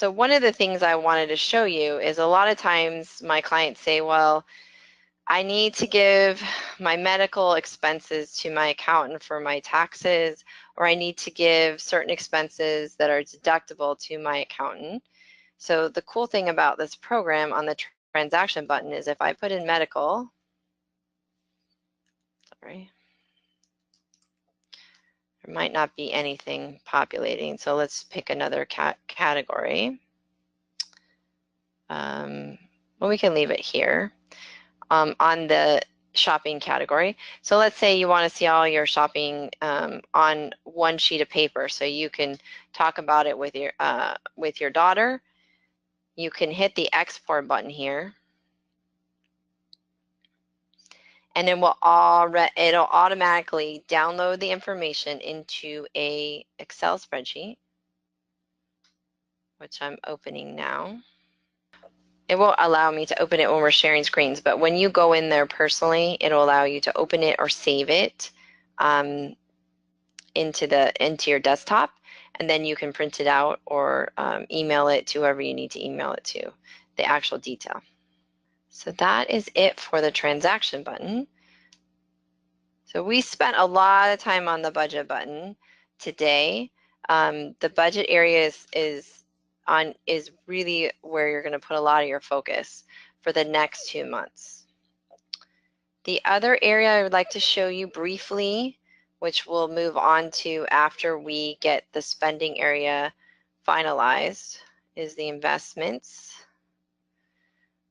So one of the things I wanted to show you is a lot of times my clients say, well, I need to give my medical expenses to my accountant for my taxes, or I need to give certain expenses that are deductible to my accountant. So the cool thing about this program on the transaction button is if I put in medical, sorry, there might not be anything populating. So let's pick another category. Well, we can leave it here on the shopping category. So let's say you want to see all your shopping on one sheet of paper, so you can talk about it with your daughter. You can hit the export button here, and it will it'll automatically download the information into a Excel spreadsheet, which I'm opening now. It won't allow me to open it when we're sharing screens, but when you go in there personally, it'll allow you to open it or save it into your desktop, and then you can print it out or email it to whoever you need to email it to, the actual detail. So that is it for the transaction button. So we spent a lot of time on the budget button today. The budget area is really where you're going to put a lot of your focus for the next 2 months. The other area I would like to show you briefly, which we'll move on to after we get the spending area finalized, is the investments.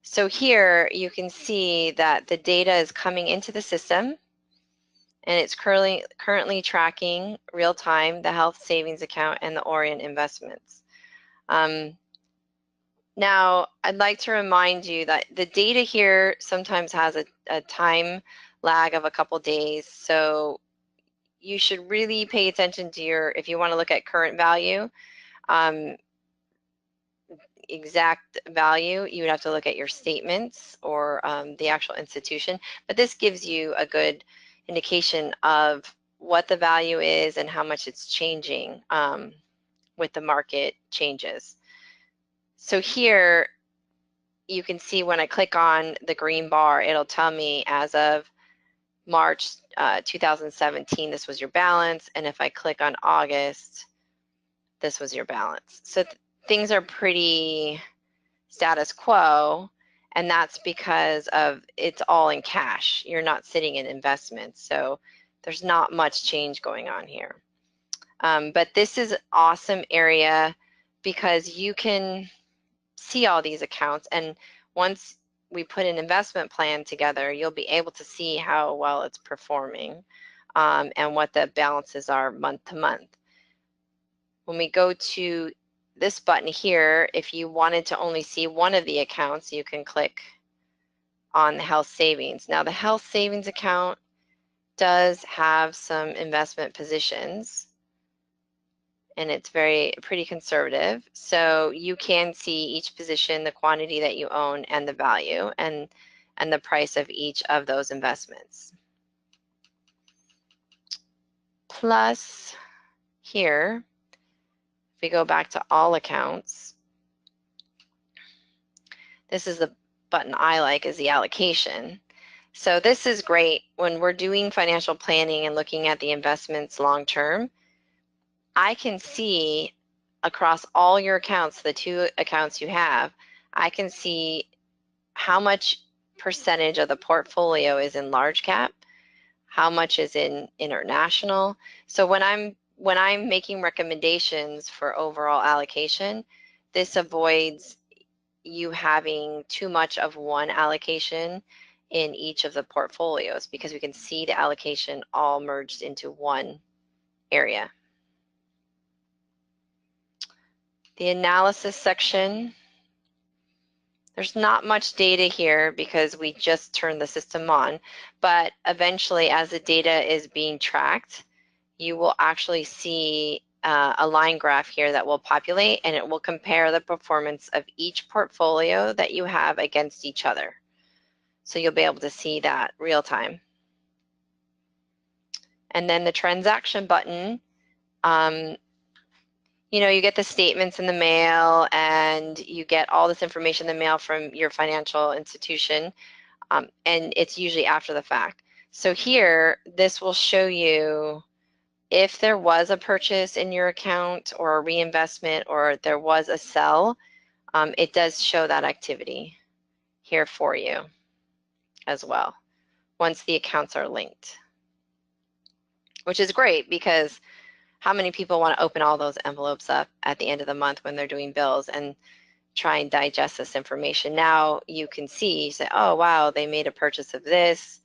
So here you can see that the data is coming into the system, and it's currently tracking real time the health savings account and the Orient investments. Now, I'd like to remind you that the data here sometimes has a time lag of a couple days, so you should really pay attention to if you want to look at current value, exact value, you would have to look at your statements or the actual institution, but this gives you a good indication of what the value is and how much it's changing with the market changes. So here you can see when I click on the green bar, it'll tell me as of March 2017, this was your balance, and if I click on August, this was your balance. So things are pretty status quo, and that's because of it's all in cash. You're not sitting in investments, so there's not much change going on here. But this is an awesome area because you can see all these accounts, and once we put an investment plan together, you'll be able to see how well it's performing and what the balances are month to month. When we go to this button here, if you wanted to only see one of the accounts, you can click on the health savings. Now the health savings account does have some investment positions, and it's pretty conservative. So you can see each position, the quantity that you own, and the value, and the price of each of those investments. Plus here, if we go back to all accounts, this is the button I like, is the allocation. So this is great when we're doing financial planning and looking at the investments long term. I can see across all your accounts, the 2 accounts you have, I can see how much percentage of the portfolio is in large cap, how much is in international. So when I'm making recommendations for overall allocation, this avoids you having too much of one allocation in each of the portfolios, because we can see the allocation all merged into one area. The analysis section, there's not much data here because we just turned the system on, but eventually as the data is being tracked, you will actually see a line graph here that will populate, and it will compare the performance of each portfolio that you have against each other. So you'll be able to see that real time. And then the transaction button, you get the statements in the mail and you get all this information in the mail from your financial institution, and it's usually after the fact. So here, this will show you if there was a purchase in your account or a reinvestment or there was a sell. It does show that activity here for you as well once the accounts are linked, which is great because how many people want to open all those envelopes up at the end of the month when they're doing bills and try and digest this information? Now you can see, you say, oh, wow, they made a purchase of this.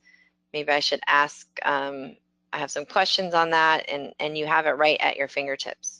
Maybe I should ask, I have some questions on that, and you have it right at your fingertips.